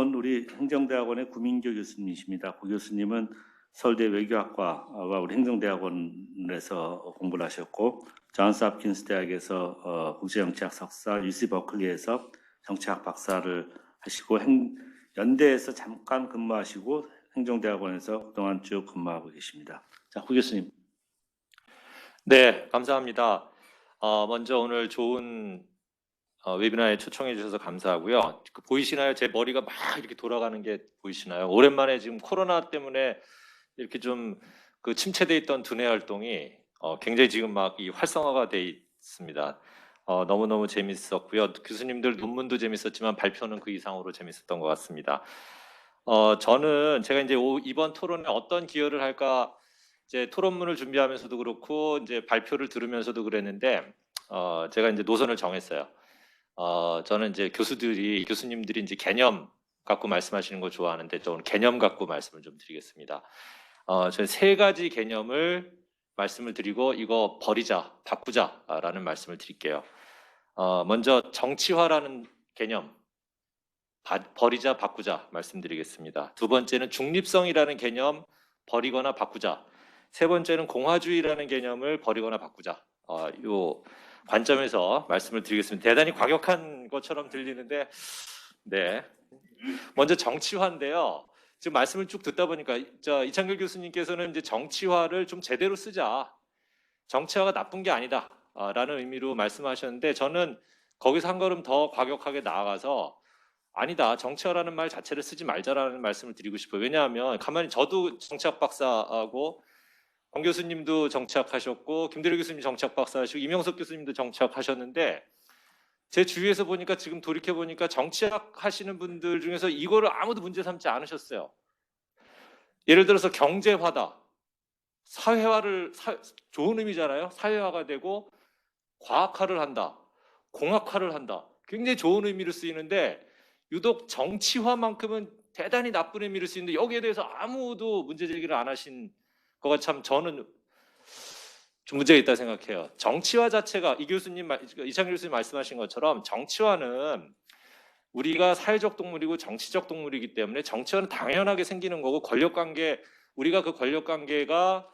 다음은 우리 행정대학원의 구민교 교수님이십니다. 구 교수님은 서울대 외교학과와 우리 행정대학원에서 공부를 하셨고, 존스 홉킨스 대학에서 국제정치학 석사, UC 버클리에서 정치학 박사를 하시고, 연대에서 잠깐 근무하시고 행정대학원에서 그동안 쭉 근무하고 계십니다. 자, 구 교수님. 네, 감사합니다. 먼저 오늘 좋은 웨비나에 초청해 주셔서 감사하고요. 보이시나요? 제 머리가 막 이렇게 돌아가는 게 보이시나요? 오랜만에 지금 코로나 때문에 이렇게 좀 그 침체돼 있던 두뇌 활동이 굉장히 지금 막 이 활성화가 돼 있습니다. 너무너무 재밌었고요. 교수님들 논문도 재밌었지만 발표는 그 이상으로 재밌었던 것 같습니다. 저는 제가 이제 이번 토론에 어떤 기여를 할까, 이제 토론문을 준비하면서도 그렇고 이제 발표를 들으면서도 그랬는데 제가 이제 노선을 정했어요. 저는 이제 교수님들이 이제 개념 갖고 말씀하시는 거 좋아하는데 저는 개념 갖고 말씀을 좀 드리겠습니다. 저는 세 가지 개념을 말씀을 드리고 이거 버리자, 바꾸자라는 말씀을 드릴게요. 먼저 정치화라는 개념, 버리자, 바꾸자 말씀드리겠습니다. 두 번째는 중립성이라는 개념, 버리거나 바꾸자. 세 번째는 공화주의라는 개념을 버리거나 바꾸자. 요 관점에서 말씀을 드리겠습니다. 대단히 과격한 것처럼 들리는데, 네. 먼저 정치화인데요. 지금 말씀을 쭉 듣다 보니까 이창길 교수님께서는 이제 정치화를 좀 제대로 쓰자. 정치화가 나쁜 게 아니다. 라는 의미로 말씀하셨는데 저는 거기서 한 걸음 더 과격하게 나아가서 아니다. 정치화라는 말 자체를 쓰지 말자라는 말씀을 드리고 싶어요. 왜냐하면 가만히 저도 정치학 박사하고 권 교수님도 정치학 하셨고 김대려 교수님 정치학 박사 하시고 이명석 교수님도 정치학 하셨는데 제 주위에서 보니까 지금 돌이켜 보니까 정치학 하시는 분들 중에서 이거를 아무도 문제 삼지 않으셨어요. 예를 들어서 경제화다. 사회화를 좋은 의미잖아요. 사회화가 되고 과학화를 한다. 공학화를 한다. 굉장히 좋은 의미로 쓰이는데 유독 정치화만큼은 대단히 나쁜 의미로 쓰이는데 여기에 대해서 아무도 문제 제기를 안 하신 거가 참 저는 좀 문제가 있다 생각해요. 정치화 자체가 이창길 교수님 말씀하신 것처럼 정치화는 우리가 사회적 동물이고 정치적 동물이기 때문에 정치화는 당연하게 생기는 거고 권력관계, 우리가 그 권력관계가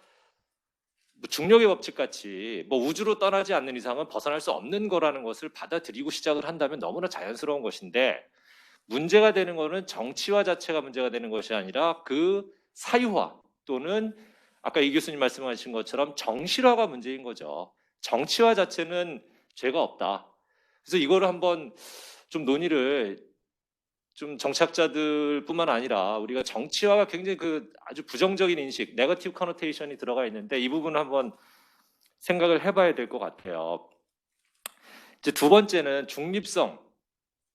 중력의 법칙같이 우주로 떠나지 않는 이상은 벗어날 수 없는 거라는 것을 받아들이고 시작을 한다면 너무나 자연스러운 것인데 문제가 되는 거는 정치화 자체가 문제가 되는 것이 아니라 그 사유화 또는 아까 이 교수님 말씀하신 것처럼 정실화가 문제인 거죠. 정치화 자체는 죄가 없다. 그래서 이거를 한번 좀 논의를 좀 정치학자들뿐만 아니라 우리가 정치화가 굉장히 그 아주 부정적인 인식, 네거티브 커노테이션이 들어가 있는데 이 부분을 한번 생각을 해봐야 될 것 같아요. 이제 두 번째는 중립성.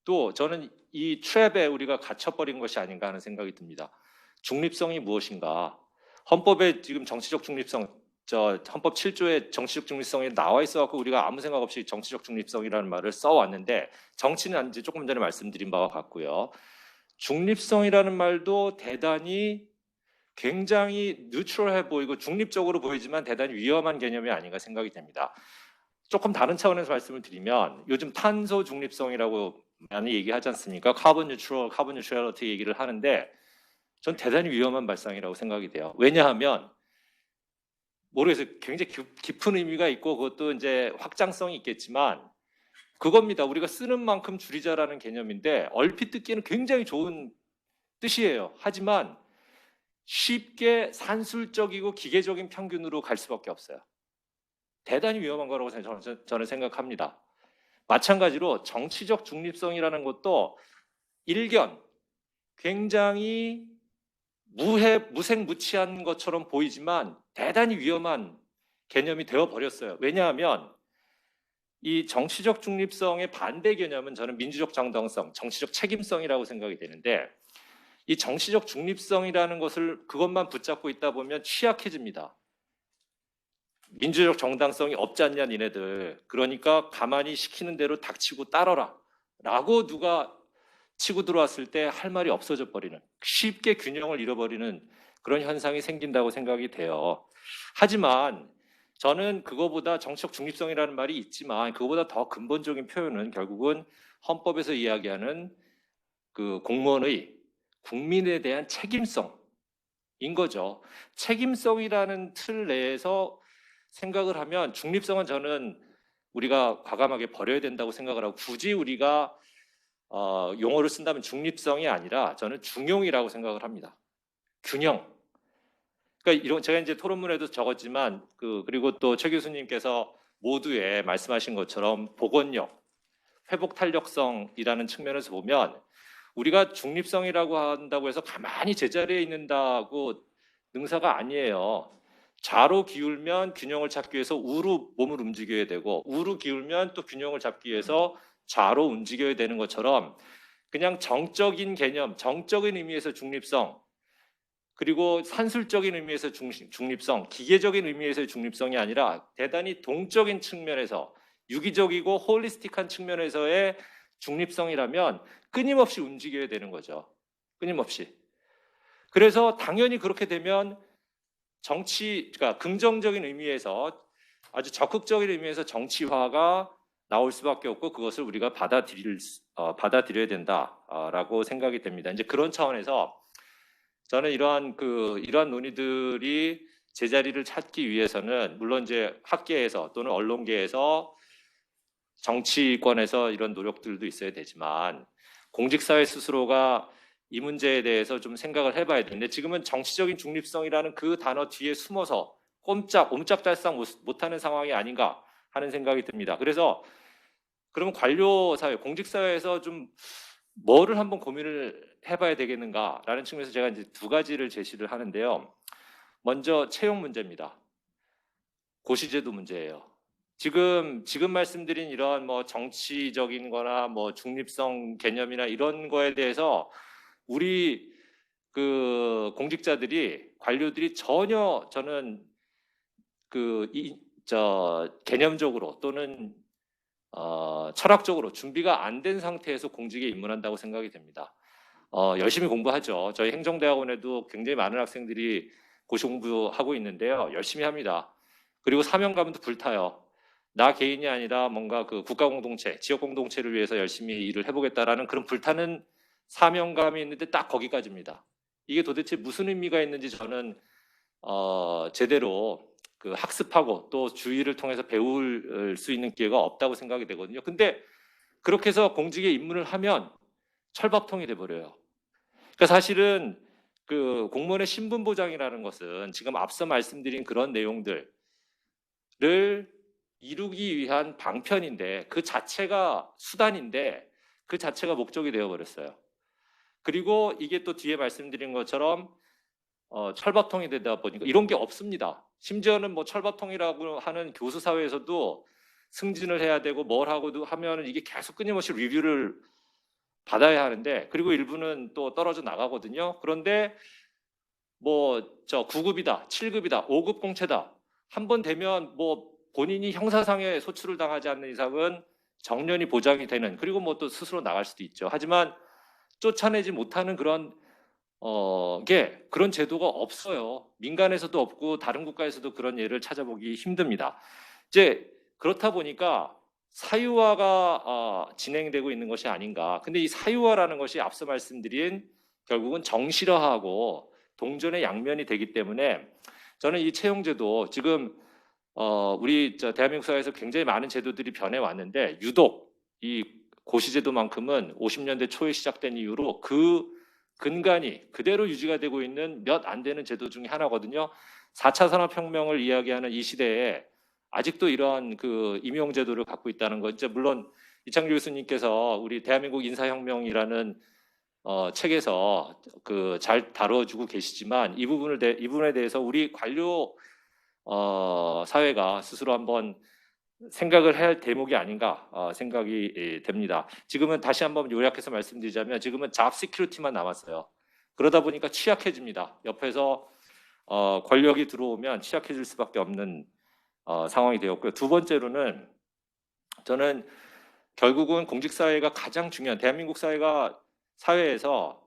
또 저는 이 트랩에 우리가 갇혀버린 것이 아닌가 하는 생각이 듭니다. 중립성이 무엇인가? 헌법에 지금 정치적 중립성, 헌법 7조에 정치적 중립성이 나와 있어갖고 우리가 아무 생각 없이 정치적 중립성이라는 말을 써왔는데 정치는 이제 조금 전에 말씀드린 바와 같고요. 중립성이라는 말도 대단히 굉장히 뉴트럴해 보이고 중립적으로 보이지만 대단히 위험한 개념이 아닌가 생각이 됩니다. 조금 다른 차원에서 말씀을 드리면 요즘 탄소 중립성이라고 많이 얘기하지 않습니까? 카본 뉴트럴리티 얘기를 하는데 전 대단히 위험한 발상이라고 생각이 돼요. 왜냐하면 모르겠어요. 굉장히 깊은 의미가 있고 그것도 이제 확장성이 있겠지만 그겁니다. 우리가 쓰는 만큼 줄이자라는 개념인데 얼핏 듣기에는 굉장히 좋은 뜻이에요. 하지만 쉽게 산술적이고 기계적인 평균으로 갈 수밖에 없어요. 대단히 위험한 거라고 저는 생각합니다. 마찬가지로 정치적 중립성이라는 것도 일견 굉장히 무색무취한 것처럼 보이지만 대단히 위험한 개념이 되어버렸어요. 왜냐하면 이 정치적 중립성의 반대 개념은 저는 민주적 정당성, 정치적 책임성이라고 생각이 되는데 이 정치적 중립성이라는 것을 그것만 붙잡고 있다 보면 취약해집니다. 민주적 정당성이 없지 않냐 니네들. 그러니까 가만히 시키는 대로 닥치고 따라라 라고 누가 치고 들어왔을 때 할 말이 없어져 버리는, 쉽게 균형을 잃어버리는 그런 현상이 생긴다고 생각이 돼요. 하지만 저는 그거보다 정치적 중립성이라는 말이 있지만 그거보다 더 근본적인 표현은 결국은 헌법에서 이야기하는 그 공무원의 국민에 대한 책임성인 거죠. 책임성이라는 틀 내에서 생각을 하면 중립성은 저는 우리가 과감하게 버려야 된다고 생각을 하고, 굳이 우리가 용어를 쓴다면 중립성이 아니라 저는 중용이라고 생각을 합니다. 균형. 그러니까 이런, 제가 이제 토론문에도 적었지만 그리고 또 최 교수님께서 모두에 말씀하신 것처럼 복원력, 회복 탄력성이라는 측면에서 보면 우리가 중립성이라고 한다고 해서 가만히 제자리에 있는다고 능사가 아니에요. 좌로 기울면 균형을 찾기 위해서 우로 몸을 움직여야 되고, 우로 기울면 또 균형을 잡기 위해서 좌로 움직여야 되는 것처럼, 그냥 정적인 개념, 정적인 의미에서 중립성, 그리고 산술적인 의미에서 중립성, 기계적인 의미에서의 중립성이 아니라 대단히 동적인 측면에서, 유기적이고 홀리스틱한 측면에서의 중립성이라면 끊임없이 움직여야 되는 거죠. 끊임없이. 그래서 당연히 그렇게 되면 그러니까 긍정적인 의미에서, 아주 적극적인 의미에서 정치화가 나올 수밖에 없고, 그것을 우리가 받아들여야 된다라고 생각이 됩니다. 이제 그런 차원에서 저는 이러한 논의들이 제자리를 찾기 위해서는, 물론 이제 학계에서 또는 언론계에서, 정치권에서 이런 노력들도 있어야 되지만, 공직사회 스스로가 이 문제에 대해서 좀 생각을 해봐야 되는데, 지금은 정치적인 중립성이라는 그 단어 뒤에 숨어서 옴짝달싹 못하는 상황이 아닌가 하는 생각이 듭니다. 그래서 그러면 관료사회, 공직사회에서 좀 뭐를 한번 고민을 해봐야 되겠는가라는 측면에서 제가 이제 두 가지를 제시를 하는데요. 먼저 채용 문제입니다. 고시제도 문제예요. 지금 말씀드린 이런 뭐 정치적인 거나 뭐 중립성 개념이나 이런 거에 대해서 우리 공직자들이, 관료들이 전혀, 저는 개념적으로 또는 철학적으로 준비가 안 된 상태에서 공직에 입문한다고 생각이 됩니다. 열심히 공부하죠. 저희 행정대학원에도 굉장히 많은 학생들이 고시 공부하고 있는데요. 열심히 합니다. 그리고 사명감도 불타요. 나 개인이 아니라 뭔가 국가 공동체, 지역 공동체를 위해서 열심히 일을 해보겠다라는 그런 불타는 사명감이 있는데 딱 거기까지입니다. 이게 도대체 무슨 의미가 있는지 저는 제대로 학습하고 또 주의를 통해서 배울 수 있는 기회가 없다고 생각이 되거든요. 근데 그렇게 해서 공직에 입문을 하면 철밥통이 돼버려요. 그러니까 사실은 공무원의 신분 보장이라는 것은 지금 앞서 말씀드린 그런 내용들을 이루기 위한 방편인데, 그 자체가 수단인데 그 자체가 목적이 되어버렸어요. 그리고 이게 또 뒤에 말씀드린 것처럼 철밥통이 되다 보니까 이런 게 없습니다. 심지어는 뭐 철밥통이라고 하는 교수 사회에서도 승진을 해야 되고 뭘 하고도 하면은 이게 계속 끊임없이 리뷰를 받아야 하는데, 그리고 일부는 또 떨어져 나가거든요. 그런데 뭐 9급이다, 7급이다, 5급 공채다, 한 번 되면 뭐 본인이 형사상의 소출을 당하지 않는 이상은 정년이 보장이 되는, 그리고 뭐 또 스스로 나갈 수도 있죠. 하지만 쫓아내지 못하는 그런 그런 제도가 없어요. 민간에서도 없고 다른 국가에서도 그런 예를 찾아보기 힘듭니다. 이제 그렇다 보니까 사유화가 진행되고 있는 것이 아닌가. 근데 이 사유화라는 것이 앞서 말씀드린 결국은 정실화하고 동전의 양면이 되기 때문에, 저는 이 채용제도 지금 우리 대한민국 사회에서 굉장히 많은 제도들이 변해왔는데, 유독 이 고시제도만큼은 50년대 초에 시작된 이후로 그 근간이 그대로 유지가 되고 있는 몇 안 되는 제도 중에 하나거든요. 4차 산업혁명을 이야기하는 이 시대에 아직도 이러한 임용제도를 갖고 있다는 거, 이제 물론 이창규 교수님께서 우리 대한민국 인사혁명이라는 책에서 잘 다뤄주고 계시지만, 이 부분에 대해서 우리 관료 사회가 스스로 한번 생각을 해야 할 대목이 아닌가 생각이 됩니다. 지금은 다시 한번 요약해서 말씀드리자면, 지금은 잡 시큐리티만 남았어요. 그러다 보니까 취약해집니다. 옆에서 권력이 들어오면 취약해질 수밖에 없는 상황이 되었고요. 두 번째로는, 저는 결국은 공직사회가 가장 중요한, 대한민국 사회에서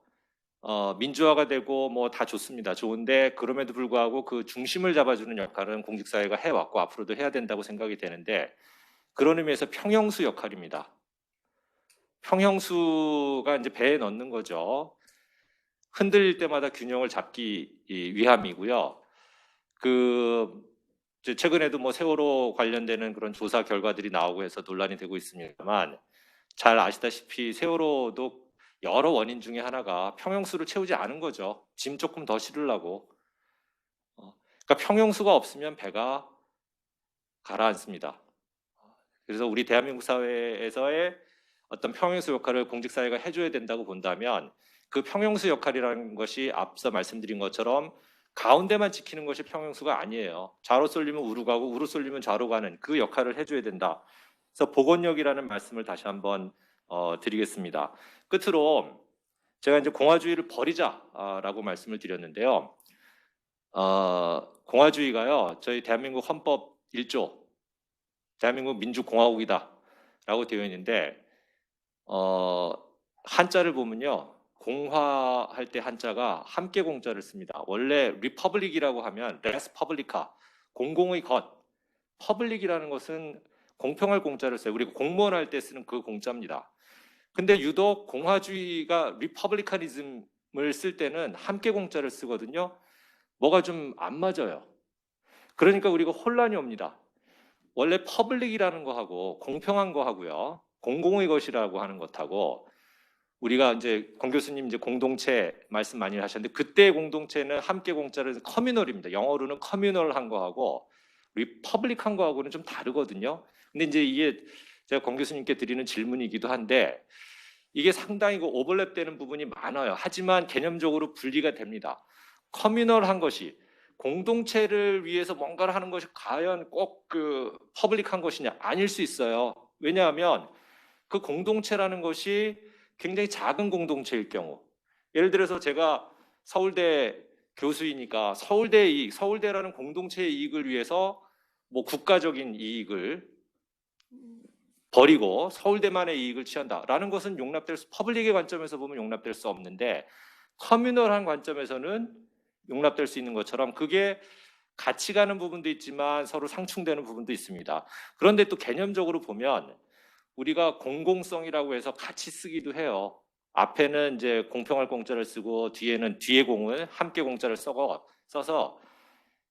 민주화가 되고 뭐 다 좋습니다. 좋은데 그럼에도 불구하고 그 중심을 잡아주는 역할은 공직사회가 해왔고 앞으로도 해야 된다고 생각이 되는데, 그런 의미에서 평형수 역할입니다. 평형수가 이제 배에 넣는 거죠. 흔들릴 때마다 균형을 잡기 위함이고요. 최근에도 뭐 세월호 관련되는 그런 조사 결과들이 나오고 해서 논란이 되고 있습니다만, 잘 아시다시피 세월호도 여러 원인 중에 하나가 평형수를 채우지 않은 거죠. 짐 조금 더 실으려고. 그러니까 평형수가 없으면 배가 가라앉습니다. 그래서 우리 대한민국 사회에서의 어떤 평형수 역할을 공직사회가 해줘야 된다고 본다면, 그 평형수 역할이라는 것이 앞서 말씀드린 것처럼 가운데만 지키는 것이 평형수가 아니에요. 좌로 쏠리면 우로 가고 우로 쏠리면 좌로 가는 그 역할을 해줘야 된다. 그래서 복원력이라는 말씀을 다시 한번 드리겠습니다. 끝으로 제가 이제 공화주의를 버리자라고 말씀을 드렸는데요. 공화주의가요, 저희 대한민국 헌법 1조 대한민국 민주공화국이다라고 되어 있는데, 한자를 보면요, 공화할 때 한자가 함께 공자를 씁니다. 원래 리퍼블릭이라고 하면 레스 퍼블리카, 공공의 것, 퍼블릭이라는 것은 공평할 공자를 써요. 우리가 공무원 할 때 쓰는 그 공자입니다. 근데 유독 공화주의가 리퍼블리카니즘을 쓸 때는 함께 공자를 쓰거든요. 뭐가 좀 안 맞아요. 그러니까 우리가 혼란이 옵니다. 원래 퍼블릭이라는 거하고 공평한 거하고요, 공공의 것이라고 하는 것하고, 우리가 이제 권 교수님 이제 공동체 말씀 많이 하셨는데, 그때 공동체는 함께 공자를 커뮤널입니다. 영어로는 커뮤널한 거하고 리퍼블릭한 거하고는 좀 다르거든요. 근데 이제 이게 제가 권 교수님께 드리는 질문이기도 한데, 이게 상당히 그 오버랩되는 부분이 많아요. 하지만 개념적으로 분리가 됩니다. 커뮤널한 것이, 공동체를 위해서 뭔가를 하는 것이 과연 꼭 그 퍼블릭한 것이냐? 아닐 수 있어요. 왜냐하면 그 공동체라는 것이 굉장히 작은 공동체일 경우, 예를 들어서 제가 서울대 교수이니까 서울대의 이익, 서울대라는 공동체의 이익을 위해서 뭐 국가적인 이익을 버리고 서울대만의 이익을 취한다라는 것은 퍼블릭의 관점에서 보면 용납될 수 없는데, 커뮤널한 관점에서는 용납될 수 있는 것처럼 그게 같이 가는 부분도 있지만 서로 상충되는 부분도 있습니다. 그런데 또 개념적으로 보면 우리가 공공성이라고 해서 같이 쓰기도 해요. 앞에는 이제 공평할 공자를 쓰고 뒤에는 뒤에 공은 함께 공자를 써서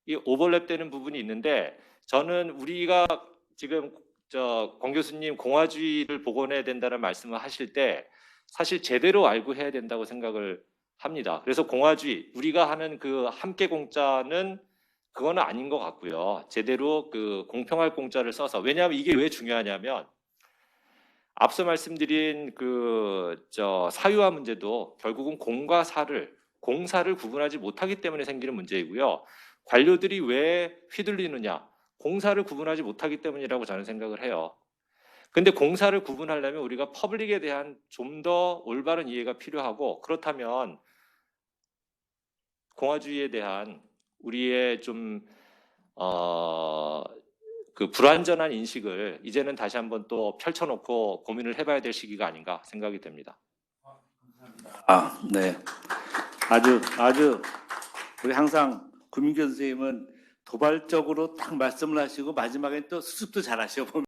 이 오버랩되는 부분이 있는데, 저는 우리가 지금 권 교수님 공화주의를 복원해야 된다는 말씀을 하실 때 사실 제대로 알고 해야 된다고 생각을 합니다. 그래서 공화주의, 우리가 하는 그 함께 공자는 그거는 아닌 것 같고요. 제대로 그 공평할 공자를 써서, 왜냐하면 이게 왜 중요하냐면, 앞서 말씀드린 사유화 문제도 결국은 공사를 구분하지 못하기 때문에 생기는 문제이고요. 관료들이 왜 휘둘리느냐? 공사를 구분하지 못하기 때문이라고 저는 생각을 해요. 근데 공사를 구분하려면 우리가 퍼블릭에 대한 좀 더 올바른 이해가 필요하고, 그렇다면 공화주의에 대한 우리의 그 불완전한 인식을 이제는 다시 한번 또 펼쳐놓고 고민을 해봐야 될 시기가 아닌가 생각이 됩니다. 네. 아주 우리 항상 구민교 선생님은 도발적으로 딱 말씀을 하시고 마지막에 또 수습도 잘 하시고